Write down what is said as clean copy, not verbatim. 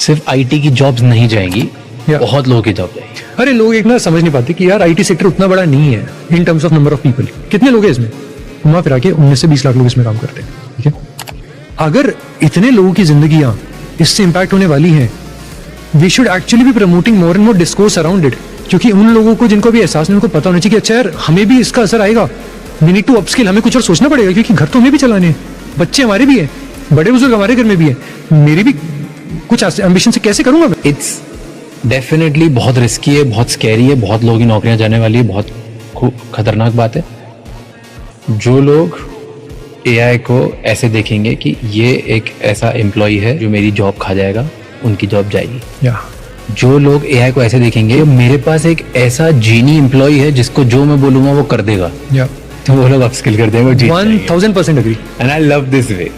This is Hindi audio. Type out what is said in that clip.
सिर्फ आईटी की जॉब्स नहीं जाएंगी, बहुत लोगों की जॉब जाएगी। अरे लोग एक ना समझ नहीं पाते कि यार आईटी सेक्टर उतना बड़ा नहीं है in terms of number of people. कितने लोग हैं इसमें? घुमा फिरा के 19 से 20 लाख लोग इसमें काम करते हैं, ठीक है। अगर इतने लोगों की जिंदगियां इससे इंपैक्ट होने वाली हैं, we should actually be promoting more and more discourse around it, क्योंकि उन लोगों को जिनको भी एहसास नहीं, उनको पता होना चाहिए कि अच्छा यार हमें भी इसका असर आएगा, वी नीड टू अपस्किल, हमें कुछ और सोचना पड़ेगा, क्योंकि घर तो हमें भी चलाने हैं, बच्चे हमारे भी हैं, बड़े बुजुर्ग हमारे घर में भी है, मेरी भी कुछ एम्बिशन से कैसे करूंगा मैं? इट्स डेफिनेटली बहुत रिस्की है, बहुत स्कैरी है, बहुत लोगों की नौकरियां जाने वाली है, बहुत खतरनाक बात है। जो लोग एआई को ऐसे देखेंगे कि ये एक ऐसा एम्प्लॉय है जो मेरी जॉब खा जाएगा, उनकी जॉब जाएगी। जो लोग एआई को ऐसे देखेंगे मेरे पास एक ऐसा जीनी एम्प्लॉय है जिसको जो मैं बोलूंगा वो कर देगा, तो वो लोग अपस्किल कर देंगे। 1000% agree। And I love this way.